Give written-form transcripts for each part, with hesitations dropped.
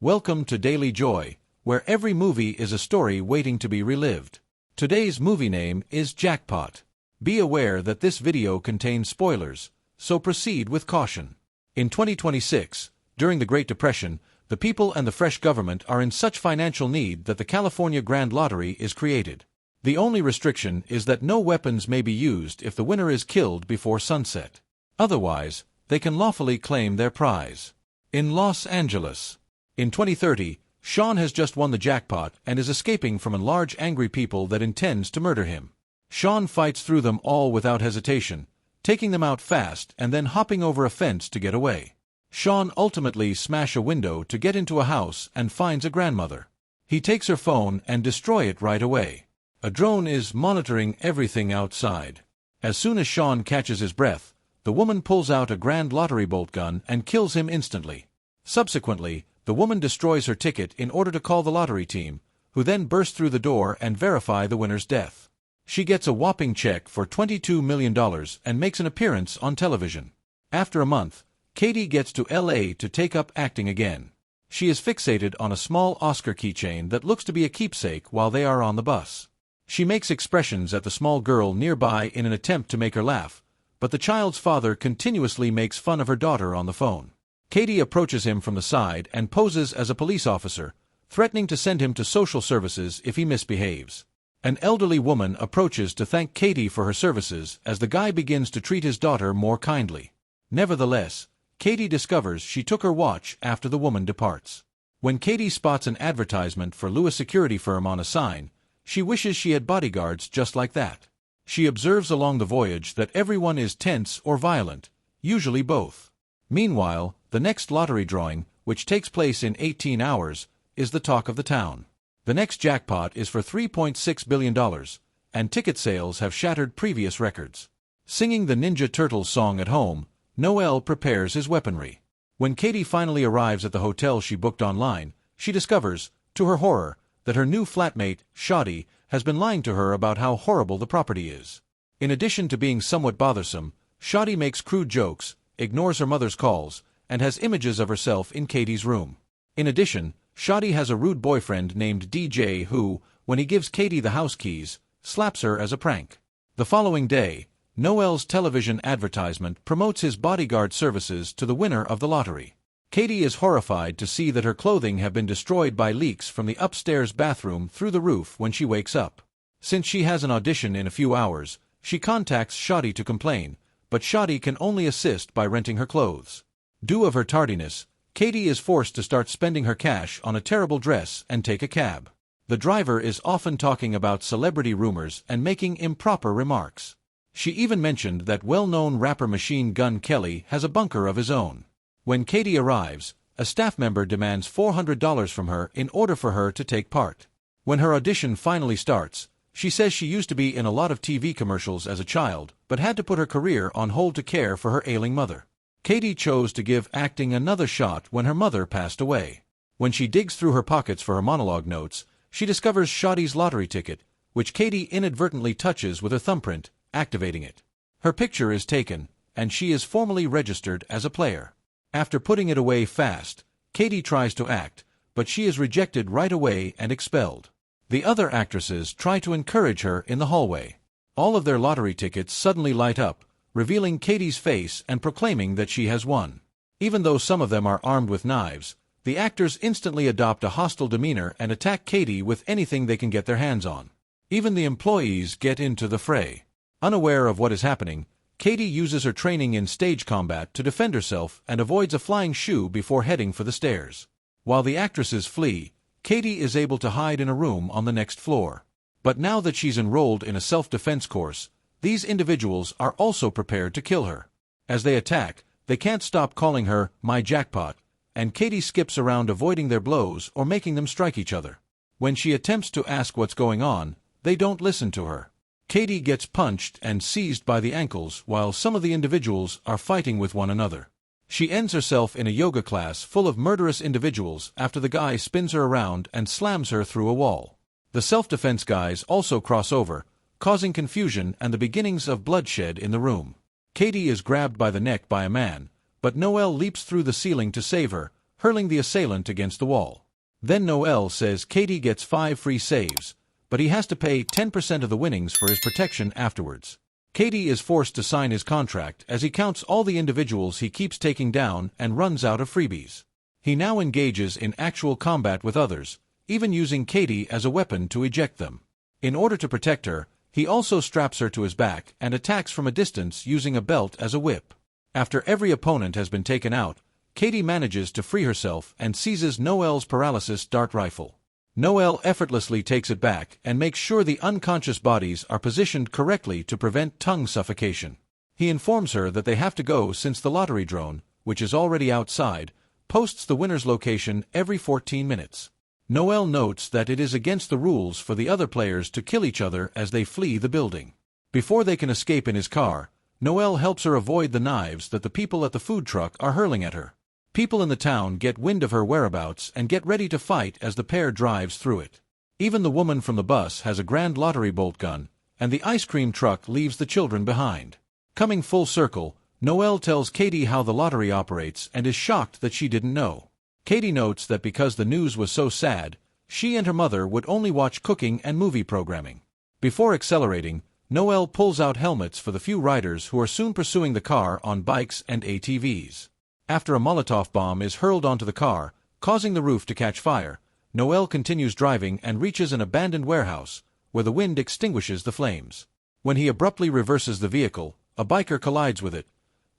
Welcome to Daily Joy, where every movie is a story waiting to be relived. Today's movie name is Jackpot. Be aware that this video contains spoilers, so proceed with caution. In 2026, during the Great Depression, the people and the fresh government are in such financial need that the California Grand Lottery is created. The only restriction is that no weapons may be used if the winner is killed before sunset. Otherwise, they can lawfully claim their prize. In Los Angeles, in 2030, Sean has just won the jackpot and is escaping from a large angry people that intends to murder him. Sean fights through them all without hesitation, taking them out fast and then hopping over a fence to get away. Sean ultimately smashes a window to get into a house and finds a grandmother. He takes her phone and destroys it right away. A drone is monitoring everything outside. As soon as Sean catches his breath, the woman pulls out a Grand Lottery bolt gun and kills him instantly. Subsequently, the woman destroys her ticket in order to call the lottery team, who then burst through the door and verify the winner's death. She gets a whopping check for $22 million and makes an appearance on television. After a month, Katie gets to LA to take up acting again. She is fixated on a small Oscar keychain that looks to be a keepsake while they are on the bus. She makes expressions at the small girl nearby in an attempt to make her laugh, but the child's father continuously makes fun of her daughter on the phone. Katie approaches him from the side and poses as a police officer, threatening to send him to social services if he misbehaves. An elderly woman approaches to thank Katie for her services as the guy begins to treat his daughter more kindly. Nevertheless, Katie discovers she took her watch after the woman departs. When Katie spots an advertisement for Lewis security firm on a sign, she wishes she had bodyguards just like that. She observes along the voyage that everyone is tense or violent, usually both. Meanwhile, the next lottery drawing, which takes place in 18 hours, is the talk of the town. The next jackpot is for $3.6 billion, and ticket sales have shattered previous records. Singing the Ninja Turtles song at home, Noel prepares his weaponry. When Katie finally arrives at the hotel she booked online, she discovers, to her horror, that her new flatmate, Shoddy, has been lying to her about how horrible the property is. In addition to being somewhat bothersome, Shoddy makes crude jokes, ignores her mother's calls, and has images of herself in Katie's room. In addition, Shoddy has a rude boyfriend named DJ who, when he gives Katie the house keys, slaps her as a prank. The following day, Noel's television advertisement promotes his bodyguard services to the winner of the lottery. Katie is horrified to see that her clothing have been destroyed by leaks from the upstairs bathroom through the roof when she wakes up. Since she has an audition in a few hours, she contacts Shoddy to complain, but Shoddy can only assist by renting her clothes. Due of her tardiness, Katie is forced to start spending her cash on a terrible dress and take a cab. The driver is often talking about celebrity rumors and making improper remarks. She even mentioned that well-known rapper Machine Gun Kelly has a bunker of his own. When Katie arrives, a staff member demands $400 from her in order for her to take part. When her audition finally starts, she says she used to be in a lot of TV commercials as a child, but had to put her career on hold to care for her ailing mother. Katie chose to give acting another shot when her mother passed away. When she digs through her pockets for her monologue notes, she discovers Shoddy's lottery ticket, which Katie inadvertently touches with her thumbprint, activating it. Her picture is taken, and she is formally registered as a player. After putting it away fast, Katie tries to act, but she is rejected right away and expelled. The other actresses try to encourage her in the hallway. All of their lottery tickets suddenly light up, revealing Katie's face and proclaiming that she has won. Even though some of them are armed with knives, the actors instantly adopt a hostile demeanor and attack Katie with anything they can get their hands on. Even the employees get into the fray. Unaware of what is happening, Katie uses her training in stage combat to defend herself and avoids a flying shoe before heading for the stairs. While the actresses flee, Katie is able to hide in a room on the next floor. But now that she's enrolled in a self-defense course, these individuals are also prepared to kill her. As they attack, they can't stop calling her "my jackpot," and Katie skips around avoiding their blows or making them strike each other. When she attempts to ask what's going on, they don't listen to her. Katie gets punched and seized by the ankles while some of the individuals are fighting with one another. She ends herself in a yoga class full of murderous individuals after the guy spins her around and slams her through a wall. The self-defense guys also cross over, causing confusion and the beginnings of bloodshed in the room. Katie is grabbed by the neck by a man, but Noel leaps through the ceiling to save her, hurling the assailant against the wall. Then Noel says Katie gets 5 free saves, but he has to pay 10% of the winnings for his protection afterwards. Katie is forced to sign his contract as he counts all the individuals he keeps taking down and runs out of freebies. He now engages in actual combat with others, even using Katie as a weapon to eject them. In order to protect her, he also straps her to his back and attacks from a distance using a belt as a whip. After every opponent has been taken out, Katie manages to free herself and seizes Noel's paralysis dart rifle. Noel effortlessly takes it back and makes sure the unconscious bodies are positioned correctly to prevent tongue suffocation. He informs her that they have to go since the lottery drone, which is already outside, posts the winner's location every 14 minutes. Noel notes that it is against the rules for the other players to kill each other as they flee the building. Before they can escape in his car, Noel helps her avoid the knives that the people at the food truck are hurling at her. People in the town get wind of her whereabouts and get ready to fight as the pair drives through it. Even the woman from the bus has a grand lottery bolt gun, and the ice cream truck leaves the children behind. Coming full circle, Noel tells Katie how the lottery operates and is shocked that she didn't know. Katie notes that because the news was so sad, she and her mother would only watch cooking and movie programming. Before accelerating, Noel pulls out helmets for the few riders who are soon pursuing the car on bikes and ATVs. After a Molotov bomb is hurled onto the car, causing the roof to catch fire, Noel continues driving and reaches an abandoned warehouse, where the wind extinguishes the flames. When he abruptly reverses the vehicle, a biker collides with it.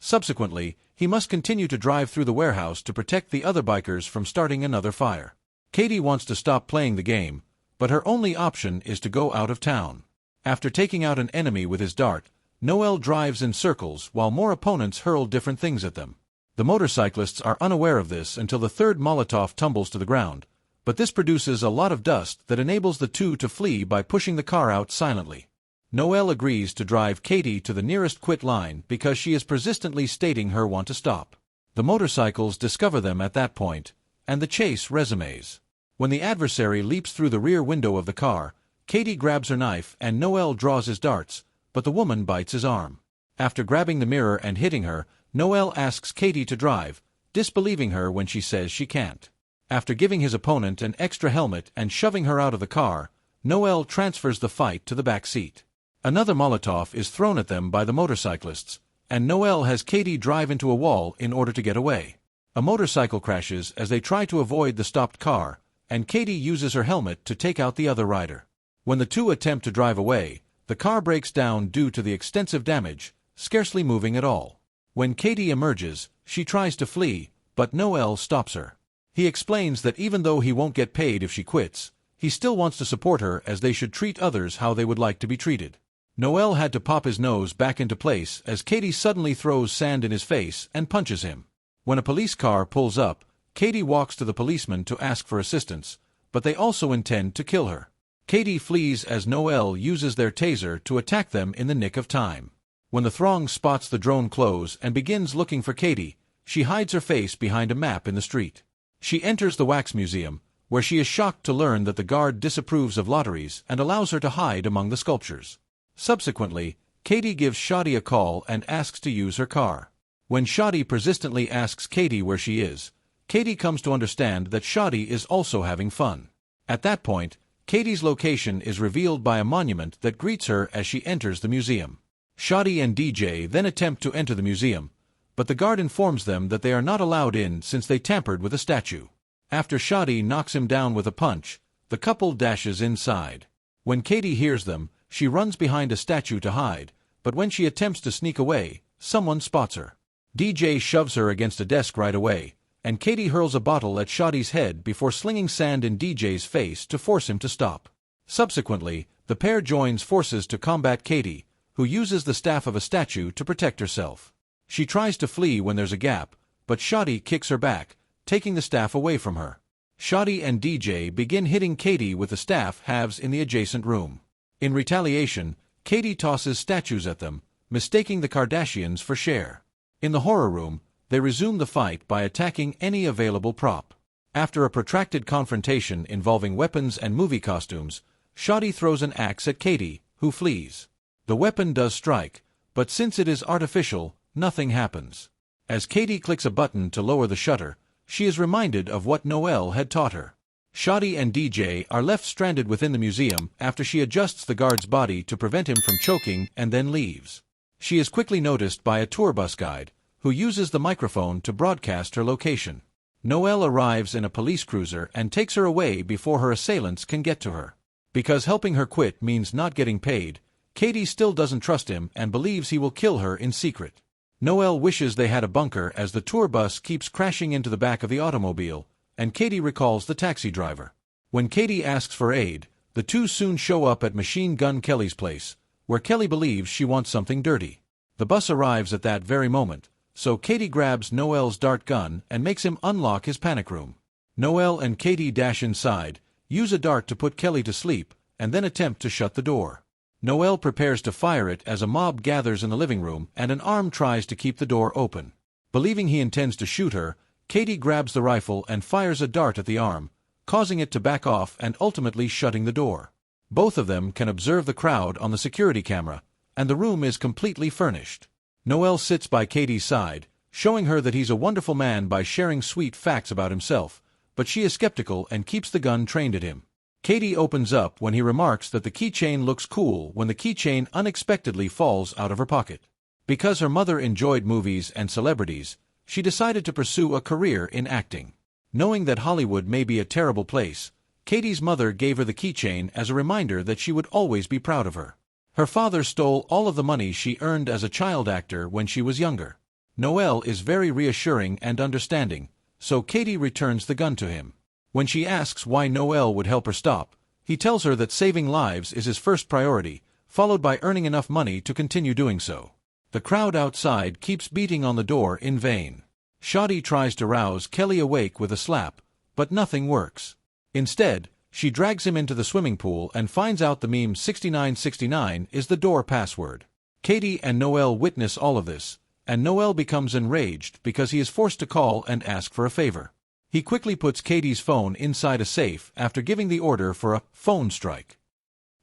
Subsequently, he must continue to drive through the warehouse to protect the other bikers from starting another fire. Katie wants to stop playing the game, but her only option is to go out of town. After taking out an enemy with his dart, Noel drives in circles while more opponents hurl different things at them. The motorcyclists are unaware of this until the third Molotov tumbles to the ground, but this produces a lot of dust that enables the two to flee by pushing the car out silently. Noel agrees to drive Katie to the nearest quit line because she is persistently stating her want to stop. The motorcycles discover them at that point, and the chase resumes. When the adversary leaps through the rear window of the car, Katie grabs her knife and Noel draws his darts, but the woman bites his arm. After grabbing the mirror and hitting her, Noel asks Katie to drive, disbelieving her when she says she can't. After giving his opponent an extra helmet and shoving her out of the car, Noel transfers the fight to the back seat. Another Molotov is thrown at them by the motorcyclists, and Noel has Katie drive into a wall in order to get away. A motorcycle crashes as they try to avoid the stopped car, and Katie uses her helmet to take out the other rider. When the two attempt to drive away, the car breaks down due to the extensive damage, scarcely moving at all. When Katie emerges, she tries to flee, but Noel stops her. He explains that even though he won't get paid if she quits, he still wants to support her as they should treat others how they would like to be treated. Noel had to pop his nose back into place as Katie suddenly throws sand in his face and punches him. When a police car pulls up, Katie walks to the policeman to ask for assistance, but they also intend to kill her. Katie flees as Noel uses their taser to attack them in the nick of time. When the throng spots the drone close and begins looking for Katie, she hides her face behind a map in the street. She enters the wax museum, where she is shocked to learn that the guard disapproves of lotteries and allows her to hide among the sculptures. Subsequently, Katie gives Shadi a call and asks to use her car. When Shadi persistently asks Katie where she is, Katie comes to understand that Shadi is also having fun. At that point, Katie's location is revealed by a monument that greets her as she enters the museum. Shadi and DJ then attempt to enter the museum, but the guard informs them that they are not allowed in since they tampered with a statue. After Shadi knocks him down with a punch, the couple dashes inside. When Katie hears them, she runs behind a statue to hide, but when she attempts to sneak away, someone spots her. DJ shoves her against a desk right away, and Katie hurls a bottle at Shadi's head before slinging sand in DJ's face to force him to stop. Subsequently, the pair joins forces to combat Katie, who uses the staff of a statue to protect herself. She tries to flee when there's a gap, but Shadi kicks her back, taking the staff away from her. Shadi and DJ begin hitting Katie with the staff halves in the adjacent room. In retaliation, Katie tosses statues at them, mistaking the Kardashians for Cher. In the horror room, they resume the fight by attacking any available prop. After a protracted confrontation involving weapons and movie costumes, Shadi throws an axe at Katie, who flees. The weapon does strike, but since it is artificial, nothing happens. As Katie clicks a button to lower the shutter, she is reminded of what Noelle had taught her. Shadi and DJ are left stranded within the museum after she adjusts the guard's body to prevent him from choking and then leaves. She is quickly noticed by a tour bus guide, who uses the microphone to broadcast her location. Noelle arrives in a police cruiser and takes her away before her assailants can get to her. Because helping her quit means not getting paid, Katie still doesn't trust him and believes he will kill her in secret. Noelle wishes they had a bunker as the tour bus keeps crashing into the back of the automobile, and Katie recalls the taxi driver. When Katie asks for aid, the two soon show up at Machine Gun Kelly's place, where Kelly believes she wants something dirty. The bus arrives at that very moment, so Katie grabs Noelle's dart gun and makes him unlock his panic room. Noelle and Katie dash inside, use a dart to put Kelly to sleep, and then attempt to shut the door. Noelle prepares to fire it as a mob gathers in the living room and an arm tries to keep the door open. Believing he intends to shoot her, Katie grabs the rifle and fires a dart at the arm, causing it to back off and ultimately shutting the door. Both of them can observe the crowd on the security camera, and the room is completely furnished. Noelle sits by Katie's side, showing her that he's a wonderful man by sharing sweet facts about himself, but she is skeptical and keeps the gun trained at him. Katie opens up when he remarks that the keychain looks cool when the keychain unexpectedly falls out of her pocket. Because her mother enjoyed movies and celebrities, she decided to pursue a career in acting. Knowing that Hollywood may be a terrible place, Katie's mother gave her the keychain as a reminder that she would always be proud of her. Her father stole all of the money she earned as a child actor when she was younger. Noelle is very reassuring and understanding, so Katie returns the gun to him. When she asks why Noelle would help her stop, he tells her that saving lives is his first priority, followed by earning enough money to continue doing so. The crowd outside keeps beating on the door in vain. Shadi tries to rouse Kelly awake with a slap, but nothing works. Instead, she drags him into the swimming pool and finds out the meme 6969 is the door password. Katie and Noelle witness all of this, and Noelle becomes enraged because he is forced to call and ask for a favor. He quickly puts Katie's phone inside a safe after giving the order for a phone strike.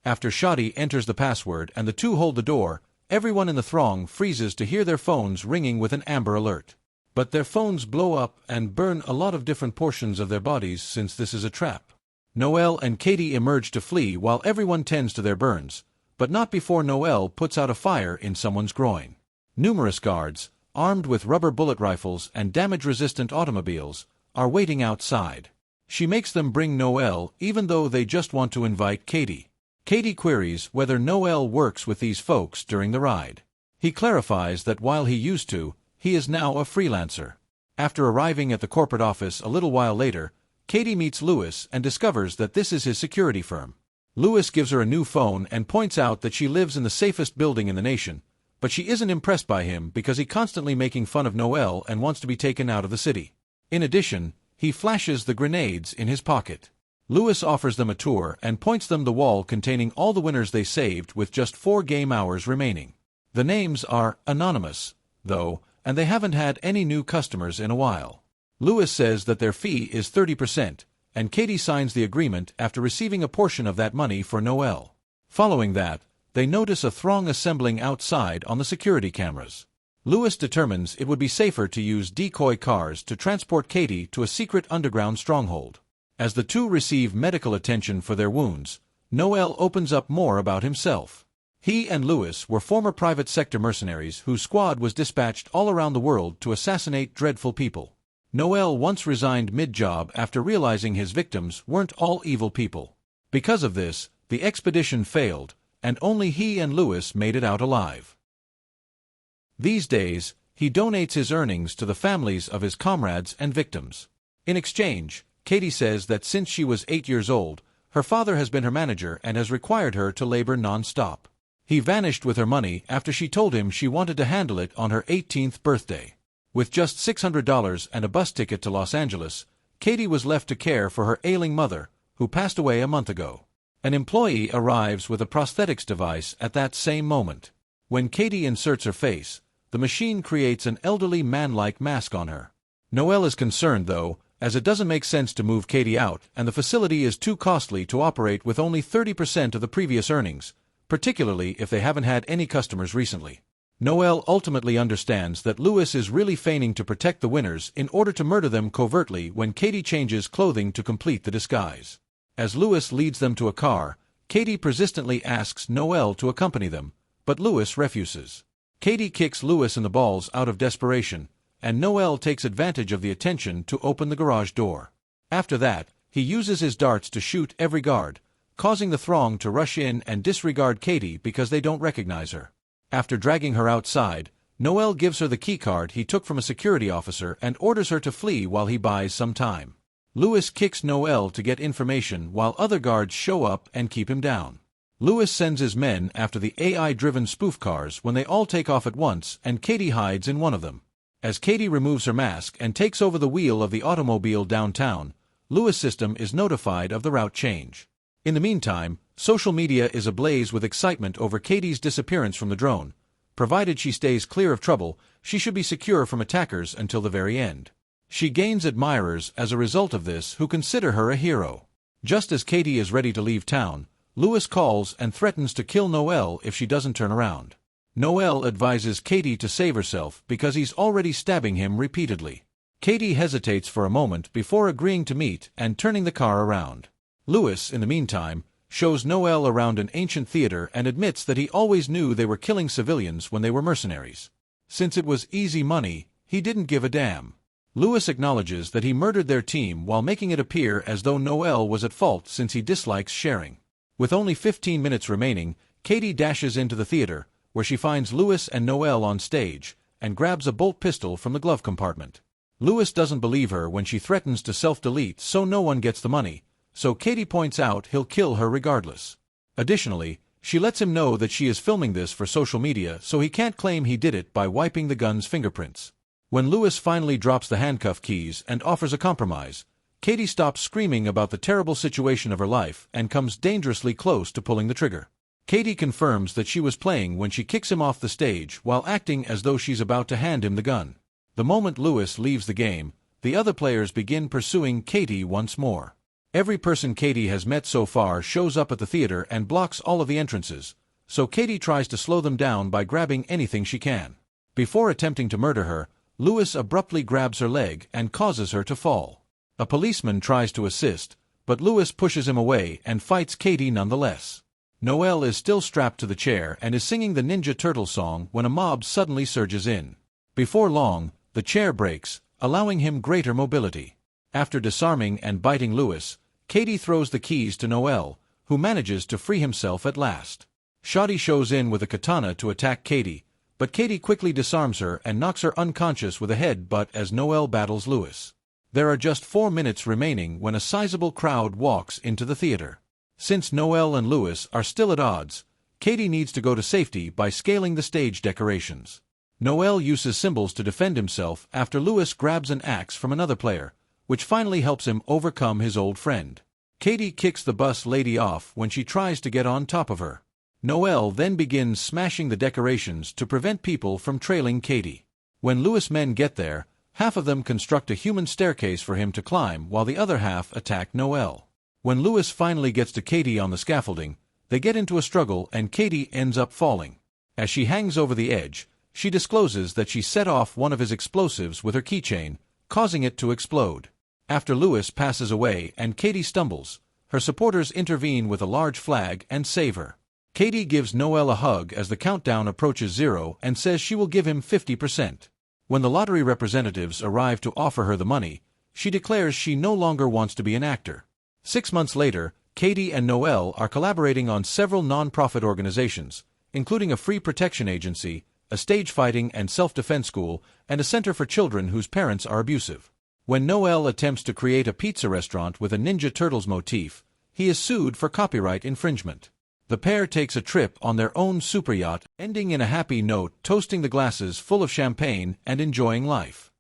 After Shadi enters the password and the two hold the door, everyone in the throng freezes to hear their phones ringing with an Amber Alert. But their phones blow up and burn a lot of different portions of their bodies since this is a trap. Noelle and Katie emerge to flee while everyone tends to their burns, but not before Noelle puts out a fire in someone's groin. Numerous guards, armed with rubber bullet rifles and damage-resistant automobiles, are waiting outside. She makes them bring Noelle even though they just want to invite Katie. Katie queries whether Noelle works with these folks during the ride. He clarifies that while he used to, he is now a freelancer. After arriving at the corporate office a little while later, Katie meets Lewis and discovers that this is his security firm. Lewis gives her a new phone and points out that she lives in the safest building in the nation, but she isn't impressed by him because he's constantly making fun of Noelle and wants to be taken out of the city. In addition, he flashes the grenades in his pocket. Lewis offers them a tour and points them the wall containing all the winners they saved with just 4 game hours remaining. The names are anonymous, though, and they haven't had any new customers in a while. Lewis says that their fee is 30%, and Katie signs the agreement after receiving a portion of that money for Noelle. Following that, they notice a throng assembling outside on the security cameras. Lewis determines it would be safer to use decoy cars to transport Katie to a secret underground stronghold. As the two receive medical attention for their wounds, Noelle opens up more about himself. He and Lewis were former private sector mercenaries whose squad was dispatched all around the world to assassinate dreadful people. Noelle once resigned mid-job after realizing his victims weren't all evil people. Because of this, the expedition failed, and only he and Lewis made it out alive. These days, he donates his earnings to the families of his comrades and victims. In exchange, Katie says that since she was 8 years old, her father has been her manager and has required her to labor non-stop. He vanished with her money after she told him she wanted to handle it on her 18th birthday. With just $600 and a bus ticket to Los Angeles, Katie was left to care for her ailing mother, who passed away a month ago. An employee arrives with a prosthetics device at that same moment. When Katie inserts her face, the machine creates an elderly man-like mask on her. Noelle is concerned, though, as it doesn't make sense to move Katie out and the facility is too costly to operate with only 30% of the previous earnings, particularly if they haven't had any customers recently. Noelle ultimately understands that Louis is really feigning to protect the winners in order to murder them covertly when Katie changes clothing to complete the disguise. As Louis leads them to a car, Katie persistently asks Noelle to accompany them, but Louis refuses. Katie kicks Louis in the balls out of desperation, and Noelle takes advantage of the attention to open the garage door. After that, he uses his darts to shoot every guard, causing the throng to rush in and disregard Katie because they don't recognize her. After dragging her outside, Noelle gives her the keycard he took from a security officer and orders her to flee while he buys some time. Louis kicks Noelle to get information while other guards show up and keep him down. Louis sends his men after the AI-driven spoof cars when they all take off at once and Katie hides in one of them. As Katie removes her mask and takes over the wheel of the automobile downtown, Louis' system is notified of the route change. In the meantime, social media is ablaze with excitement over Katie's disappearance from the drone. Provided she stays clear of trouble, she should be secure from attackers until the very end. She gains admirers as a result of this who consider her a hero. Just as Katie is ready to leave town, Louis calls and threatens to kill Noelle if she doesn't turn around. Noelle advises Katie to save herself because he's already stabbing him repeatedly. Katie hesitates for a moment before agreeing to meet and turning the car around. Louis, in the meantime, shows Noelle around an ancient theater and admits that he always knew they were killing civilians when they were mercenaries. Since it was easy money, he didn't give a damn. Louis acknowledges that he murdered their team while making it appear as though Noelle was at fault since he dislikes sharing. With only 15 minutes remaining, Katie dashes into the theater, where she finds Louis and Noelle on stage, and grabs a bolt pistol from the glove compartment. Louis doesn't believe her when she threatens to self-delete so no one gets the money, so Katie points out he'll kill her regardless. Additionally, she lets him know that she is filming this for social media so he can't claim he did it by wiping the gun's fingerprints. When Louis finally drops the handcuff keys and offers a compromise, Katie stops screaming about the terrible situation of her life and comes dangerously close to pulling the trigger. Katie confirms that she was playing when she kicks him off the stage while acting as though she's about to hand him the gun. The moment Louis leaves the game, the other players begin pursuing Katie once more. Every person Katie has met so far shows up at the theater and blocks all of the entrances, so Katie tries to slow them down by grabbing anything she can. Before attempting to murder her, Louis abruptly grabs her leg and causes her to fall. A policeman tries to assist, but Louis pushes him away and fights Katie nonetheless. Noelle is still strapped to the chair and is singing the Ninja Turtle song when a mob suddenly surges in. Before long, the chair breaks, allowing him greater mobility. After disarming and biting Louis, Katie throws the keys to Noelle, who manages to free himself at last. Shoddy shows in with a katana to attack Katie, but Katie quickly disarms her and knocks her unconscious with a headbutt as Noelle battles Louis. There are just 4 minutes remaining when a sizable crowd walks into the theater. Since Noelle and Louis are still at odds, Katie needs to go to safety by scaling the stage decorations. Noelle uses symbols to defend himself after Louis grabs an axe from another player, which finally helps him overcome his old friend. Katie kicks the bus lady off when she tries to get on top of her. Noelle then begins smashing the decorations to prevent people from trailing Katie. When Louis' men get there, half of them construct a human staircase for him to climb while the other half attack Noelle. When Louis finally gets to Katie on the scaffolding, they get into a struggle and Katie ends up falling. As she hangs over the edge, she discloses that she set off one of his explosives with her keychain, causing it to explode. After Louis passes away and Katie stumbles, her supporters intervene with a large flag and save her. Katie gives Noelle a hug as the countdown approaches 0 and says she will give him 50%. When the lottery representatives arrive to offer her the money, she declares she no longer wants to be an actor. 6 months later, Katie and Noelle are collaborating on several non-profit organizations, including a free protection agency, a stage fighting and self-defense school, and a center for children whose parents are abusive. When Noelle attempts to create a pizza restaurant with a Ninja Turtles motif, he is sued for copyright infringement. The pair takes a trip on their own super yacht, ending in a happy note, toasting the glasses full of champagne and enjoying life.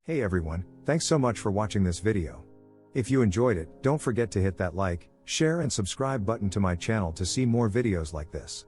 Hey everyone, thanks so much for watching this video. If you enjoyed it, don't forget to hit that like, share and subscribe button to my channel to see more videos like this.